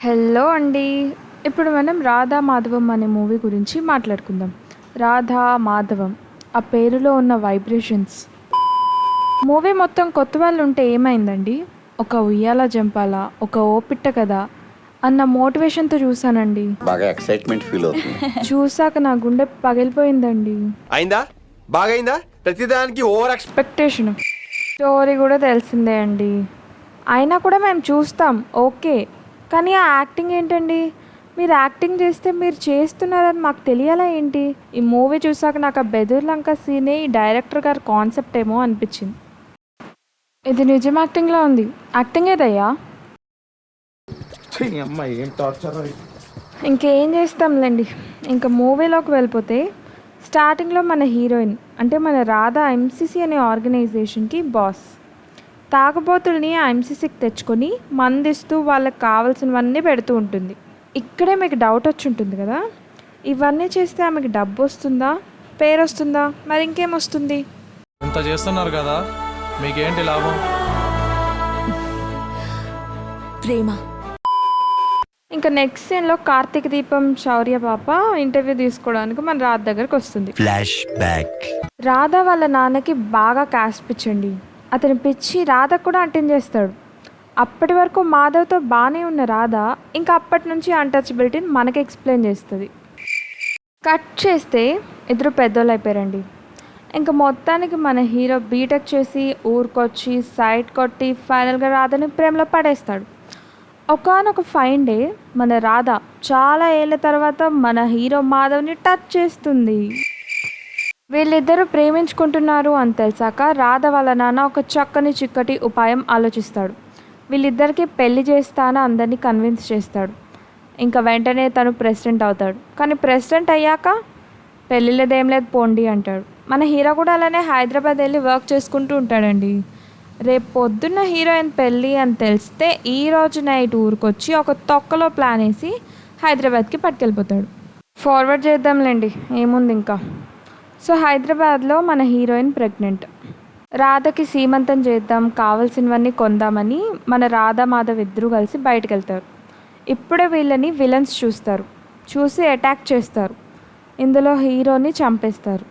Hello అండి. ఇప్పుడు మనం 'రాధా మాధవం' అనే మూవీ గురించి మాట్లాడుకుందాం. 'రాధా మాధవం' ఆ పేరులో ఉన్న వైబ్రేషన్స్. మూవీ మొత్తం కొత్త వాళ్ళు ఉంటే ఏమైందండి? ఒక ఉయ్యాల జంపాల, ఒక ఓపిట్ట కదా అన్న మోటివేషన్‌తో చూసానండి. బాగా ఎక్సైట్మెంట్ ఫీల్ అవుతుంది. చూసాక నా గుండె పగిలిపోయిందండి. అయిందా? బాగైందా? ప్రతిదానికి ఓవర్ ఎక్స్‌పెక్టేషన్. స్టోరీ కూడా తెలిసిందే అండి. అయినా కూడా మేము చూస్తాం ఓకే. కానీ ఆ యాక్టింగ్ ఏంటండి? మీరు యాక్టింగ్ చేస్తే మీరు చేస్తున్నారని మాకు తెలియాలా ఏంటి? ఈ మూవీ చూసాక నాకు ఆ బెదూర్ లంక సీనే ఈ డైరెక్టర్ గారి కాన్సెప్ట్ ఏమో అనిపించింది. ఇది నిజం యాక్టింగ్లా ఉంది. యాక్టింగ్ ఏదయ్యా? ఇంకేం చేస్తాంలేండి. ఇంకా మూవీలోకి వెళ్ళిపోతే స్టార్టింగ్లో మన హీరోయిన్ అంటే మన రాధా ఎంసీసీ అనే ఆర్గనైజేషన్కి బాస్. తాగుబోతుల్ని ఆ ఎంసీసీకి తెచ్చుకొని మందిస్తూ వాళ్ళకి కావాల్సినవన్నీ పెడుతూ ఉంటుంది. ఇక్కడే మీకు డౌట్ వచ్చి ఉంటుంది కదా, ఇవన్నీ చేస్తే ఆమెకి డబ్బు వస్తుందా, పేరు వస్తుందా, మరి ఇంకేం వస్తుంది? ఇంత చేస్తున్నారు కదా, మీకేంటి లాభం? ప్రేమ. ఇంకా నెక్స్ట్ సీన్లో కార్తీక దీపం శౌర్య పాప ఇంటర్వ్యూ తీసుకోవడానికి మన రాధ దగ్గరకు వస్తుంది. Flash back. రాధ వాళ్ళ నాన్నకి బాగా క్యాష్ పిచ్చండి. అతని పిచ్చి రాధ కూడా అటెండ్ చేస్తాడు. అప్పటి వరకు మాధవ్తో బాగానే ఉన్న రాధ ఇంకా అప్పటి నుంచి అన్టచబిలిటీని మనకి ఎక్స్ప్లెయిన్ చేస్తుంది. కట్ చేస్తే ఇద్దరు పెద్దోళ్ళు అయిపోయారండి. ఇంకా మొత్తానికి మన హీరో బీటెక్ చేసి ఊరికొచ్చి సైడ్ కొట్టి ఫైనల్గా రాధని ప్రేమలో పడేస్తాడు. ఒకానొక ఫైన్ డే మన రాధ చాలా ఏళ్ళ తర్వాత మన హీరో మాధవ్ని టచ్ చేస్తుంది. వీళ్ళిద్దరూ ప్రేమించుకుంటున్నారు అని తెలిసాక రాధ వాళ్ళ నాన్న ఒక చక్కని చిక్కటి ఉపాయం ఆలోచిస్తాడు. వీళ్ళిద్దరికీ పెళ్లి చేస్తానని అందరినీ కన్విన్స్ చేస్తాడు. ఇంకా వెంటనే తను ప్రెసిడెంట్ అవుతాడు. కానీ ప్రెసిడెంట్ అయ్యాక పెళ్ళి లేదేం లేదు పోండి అంటాడు. మన హీరో కూడా అలానే హైదరాబాద్ వెళ్ళి వర్క్ చేసుకుంటూ ఉంటాడండి. రేపు పొద్దున్న హీరోయిన్ పెళ్ళి అని తెలిస్తే ఈరోజు నైట్ ఊరికొచ్చి ఒక తొక్కలో ప్లాన్ వేసి హైదరాబాద్కి పట్టుకెళ్ళిపోతాడు. ఫార్వర్డ్ చేద్దాంలేండి, ఏముంది ఇంకా. సో హైదరాబాద్లో మన హీరోయిన్ ప్రెగ్నెంట్. రాధకి సీమంతం చేద్దాం, కావాల్సినవన్నీ కొందామని మన రాధా మాధవ్ ఇద్దరూ కలిసి బయటకు వెళ్తారు. ఇప్పుడే వీళ్ళని విలన్స్ చూస్తారు. చూసి అటాక్ చేస్తారు. ఇందులో హీరోని చంపేస్తారు.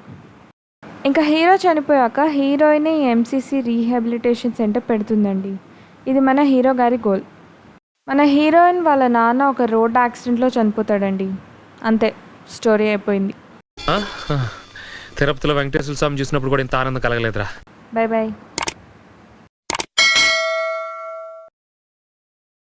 ఇంకా హీరో చనిపోయాక హీరోయిన్ ఎంసీసీ రీహాబిలిటేషన్ సెంటర్ పెడుతుందండి. ఇది మన హీరో గారి గోల్. మన హీరోయిన్ వాళ్ళ నాన్న ఒక రోడ్ యాక్సిడెంట్లో చనిపోతాడండి. అంతే, స్టోరీ అయిపోయింది. తిరుపతిలో వెంకటేశ్వర స్వామి చూసినప్పుడు కూడా ఇంత ఆనందం కలగలేదురా. Bye bye.